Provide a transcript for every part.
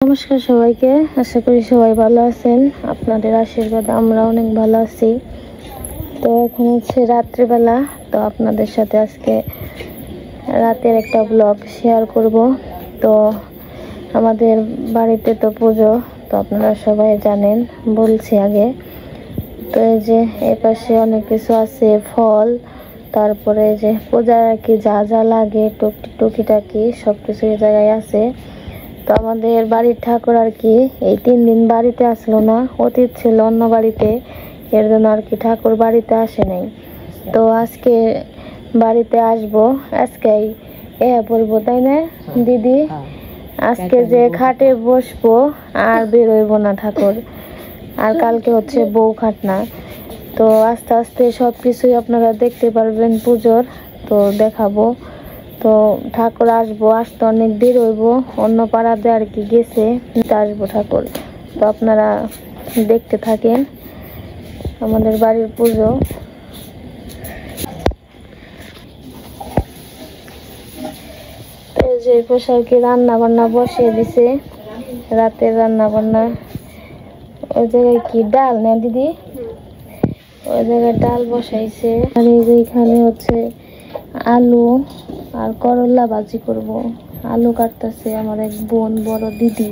নমস্কার সবাইকে, আশা করি সবাই ভালো আছেন। আপনাদের আশীর্বাদে আমরা অনেক ভালো আছি। তো এখন হচ্ছে রাত্রিবেলা, তো আপনাদের সাথে আজকে রাতের একটা ব্লগ শেয়ার করব। তো আমাদের বাড়িতে তো পুজো, তো আপনারা সবাই জানেন, বলছি আগে। তো এই যে এ পাশে অনেক কিছু আছে, ফল, তারপরে যে পূজার আর কি যা যা লাগে টুকিটাকি সব কিছু এই জায়গায় আছে। তো আমাদের বাড়ির ঠাকুর আর কি এই 3 দিন বাড়িতে আসলো না, অতীত ছিল অন্য বাড়িতে, এর জন্য আর কি ঠাকুর বাড়িতে আসে নাই। তো আজকে বাড়িতে আসবো, আজকেই বলবো, তাই না দিদি? আজকে যে খাটে বসবো আর বেরোইব না ঠাকুর, আর কালকে হচ্ছে বউ খাটনা। তো আস্তে আস্তে সব কিছুই আপনারা দেখতে পারবেন পুজোর, তো দেখাবো। তো ঠাকুর আসতে অনেক দেরি হইব, অন্য পাড়াতে আর কি গেছে, আসবো ঠাকুর। তো আপনারা দেখতে থাকেন আমাদের বাড়ির পুজো। তো এই যে পাশে আর কি রান্না বান্না বসিয়ে দিছে, রাতের রান্না বান্না। ওই জায়গায় কি ডাল না দিদি? ওই জায়গায় ডাল বসাইছে। আর এই যে এখানে হচ্ছে আলু আর করলা ভাজি করব। আলু কাটতেছে আমার এক বোন, বড় দিদি।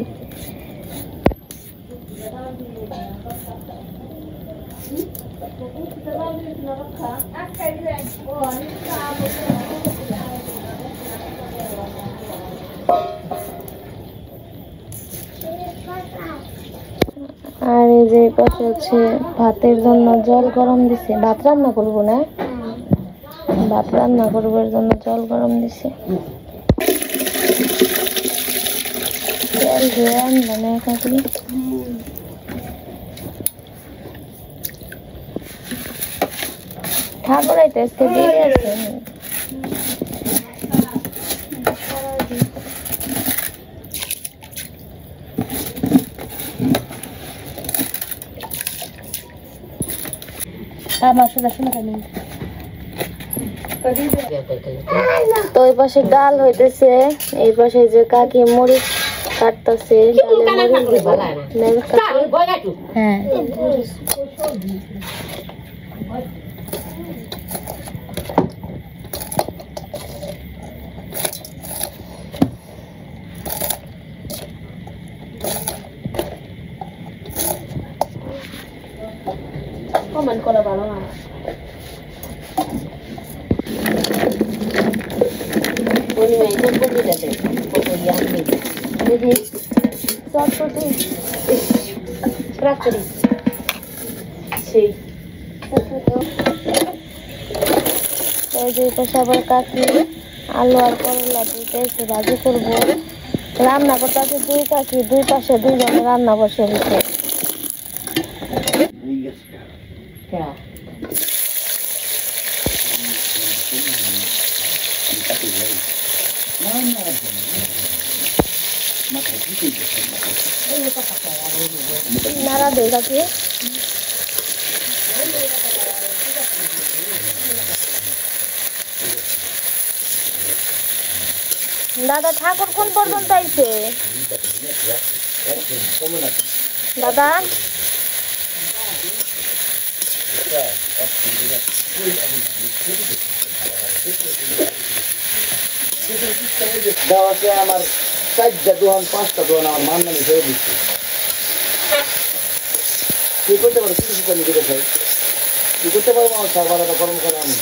আর এই যে পাশে হচ্ছে ভাতের জন্য জল গরম দিছে, ভাত রান্না করবো না, ভাত রান্না করবার জন্য জল গরম দিছে। তেল ধুয়ে আনবো না একাকি। ঠাকুর আইতে আজকে দেরি আছে। তো এই পাশে ডাল হইতেছে, এই পাশে যে কাকি মরিচ কাটতেছে, হ্যাঁ কমেন্ট করা ভালো না। আবার কাকি আলু আর করলা দুইটা এসে ভাজি করবো। রান্না করতে আছে দুই কাকি, দুই পাশে দুইজনে রান্না বসে দিচ্ছে। নাড়া দে কাকি। দাদা ঠাকুর কোন পর্যন্ত আইছে? দাদা আমার 4টা দোকান 5টা দোকান আমার মানদানি হয়ে দিচ্ছে। কি করতে পারো? কিছু নিতে চাই কি করতে পারবো? আমার সার কর্ম করে আমি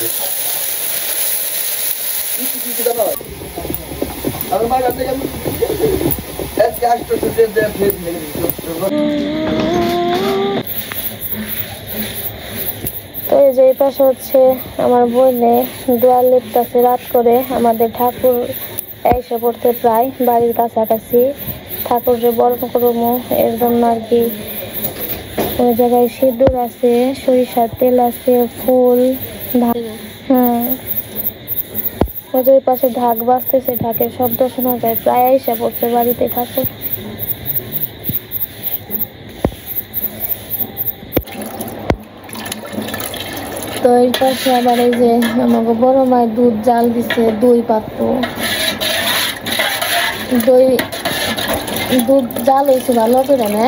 তো এই যে এই পাশে হচ্ছে আমার বোনে দোয়ার লিপতেছে রাত করে। আমাদের ঠাকুর এসে পড়তে প্রায় বাড়ির কাছাকাছি, ঠাকুর যে বড় করবো এর জন্য আর কি ওই জায়গায় সিঁদুর আছে, সরিষার তেল আছে, ফুল, ওই পাশে ঢাক বাজতেছে, ঢাকের শব্দ শোনা যায়, প্রায় এসে পড়ছে বাড়িতে ঠাকুর। তো এই পাশে আবার এই যে আমাকে বড় মায়ের দুধ জাল দিছে, দই পাত্র, দই দুধ জাল হয়েছে ভালো করে না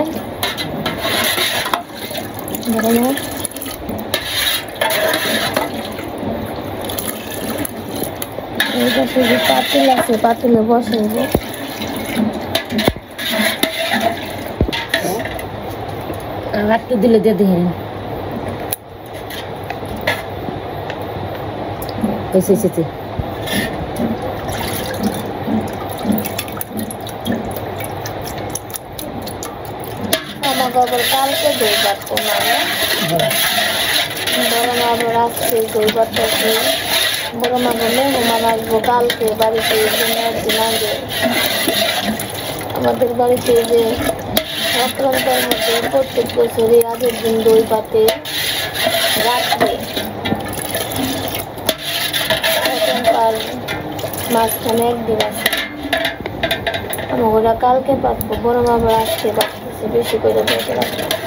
এই পাশে যে পাতিল আছে পাতিলে বসাইব একটু দিলে দিয়ে দিন এসেছে আমাকে আবার কালকে দই পাতবো মানে বড় মা আবার আসছে দই পাততেছে বড় মাকে মেহমান আসবো কালকে বাড়িতে একদিন আগে আমাদের বাড়িতে যে সংক্রান্তের মধ্যে প্রত্যেক বছরই আগের দিন দই পাতে রাত্রে এখন আর মাঝখানে একদিন আছে আমার ওরা কালকে পাতবো বড় মা আবার আজকে পাততেছে বেশি করে বেঁচে রাখবো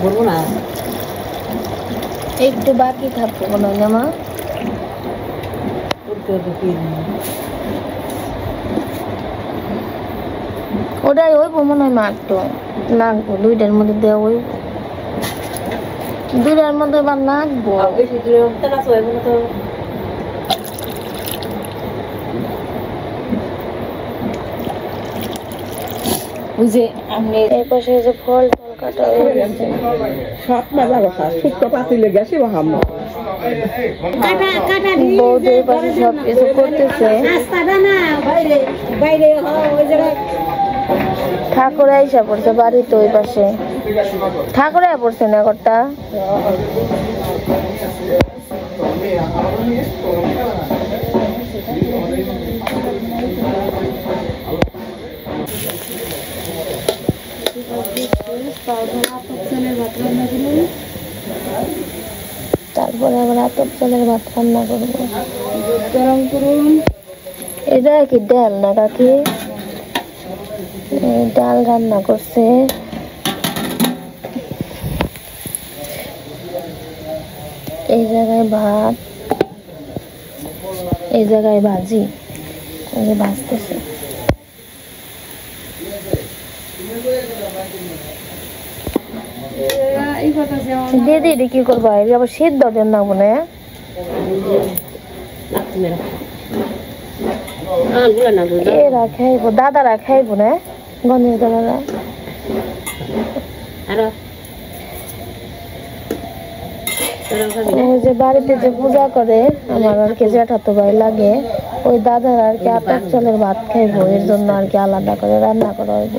বলবো না একটু বাকি থাকবে মনে হয় না মা ওটাই ওইব মনে হয় মা একটু লাগবো দুইটার মধ্যে দেওয়া ওই দুইটার মধ্যে আবার লাগবো ওই যে আমি এই পাশে যে ফল টল কাটা হয়ে গেছে সব মেলা কথা শুক্তো পাতিলে গেছি বাহাম বৌদি এই পাশে সব কিছু করতেছে ঠাকুর আইসা পড়ছে বাড়িতে ওই পাশে ঠাকুর আইসা পড়ছে না ঘরটা তারপরে আবার আতপ চালের ভাত রান্না করবো গরম করুন এটা কি ডাল না কাকি ডাল রান্না করছে এই জায়গায় ভাত এই জায়গায় ভাজি ভাজতেছে দিদি এটা কি করবো আবার সিদ্ধ দেন না মনে এরা খাইবো দাদারা খাইবো না গণেশ দাদারা ওই যে বাড়িতে যে পূজা করে আমার আর কি জ্যাঠাতো ভাই লাগে ওই দাদার আর কি আতপ চালের ভাত খাইবো এর জন্য আর কি আলাদা করে রান্না করা হইব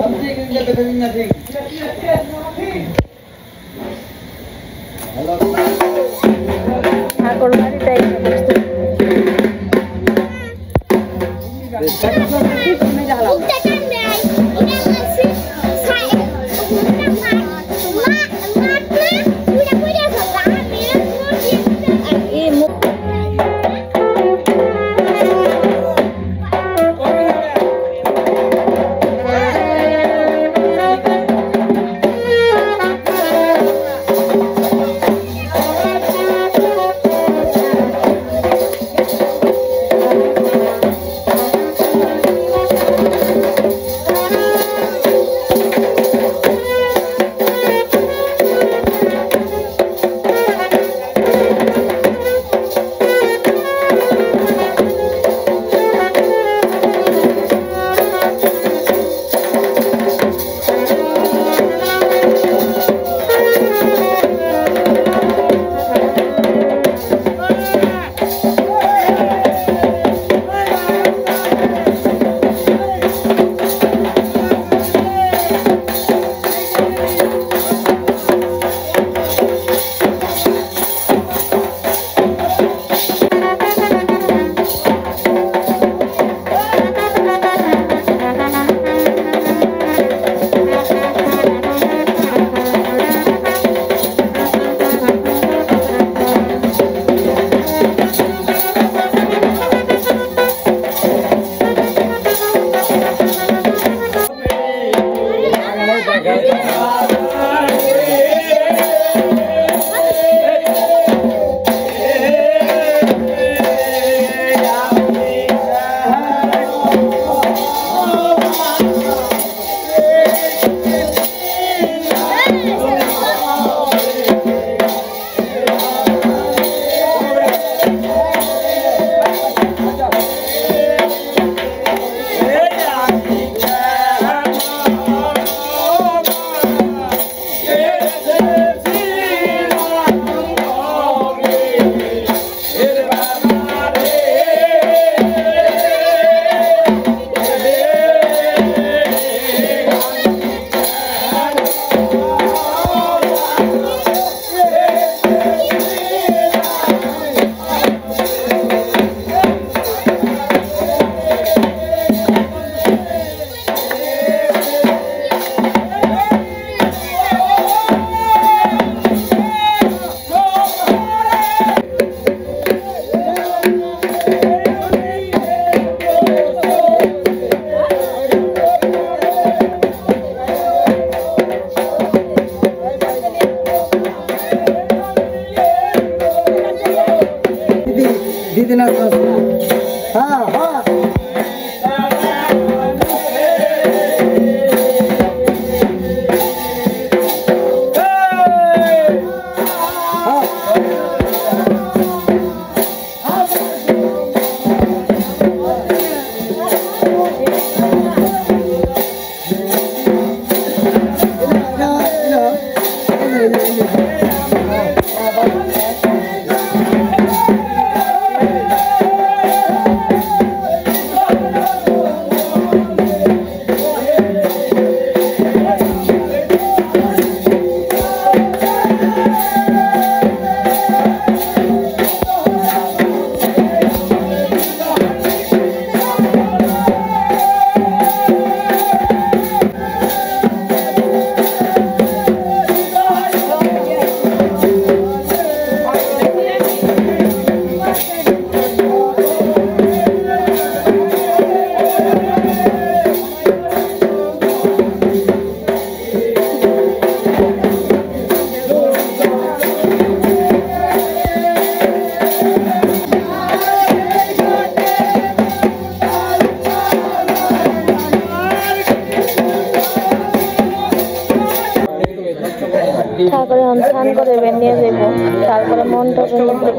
ঠাকুর বাড়িতে দিদি না হ্যাঁ হ্যাঁ ঠাকুরে স্নান করে নিয়ে যাব, তারপরে মন্ডপের মধ্যে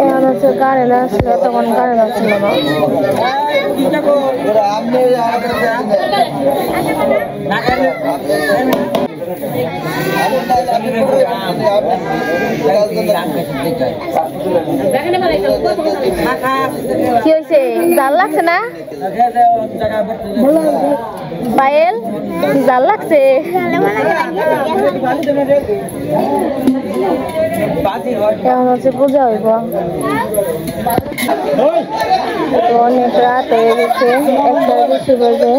এখন হচ্ছে কারেন্ট আসলে তখন কারেন্ট আসছিল না। কি হয়েছে? জাল লাগছে না পায়েল? জাল লাগছে? এখন হচ্ছে পূজা হইব। অনেক রাত হয়ে গেছে, একটা বেশি বাজে।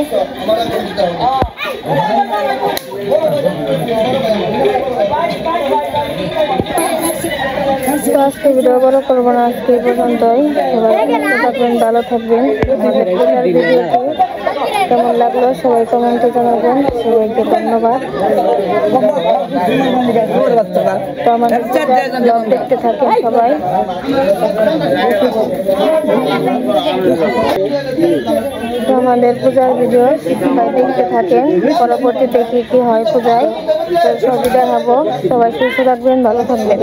আজকে ভিডিও বড় করবো না, আজকে এই পর্যন্তই। সবাই সুস্থ থাকবেন, ভালো থাকবেন। আমাদের পূজার ভিডিওটি কেমন লাগলো সবাই কমেন্টে জানাবেন। সবাইকে ধন্যবাদ। তো আমাদের ব্লগ দেখতে থাকেন সবাই। তো আমাদের পূজার ভিডিও সবাই দেখতে থাকেন, পরবর্তীতে কি কি হয় পূজায় সবই দেখাবো। সবাই সুস্থ থাকবেন, ভালো থাকবেন।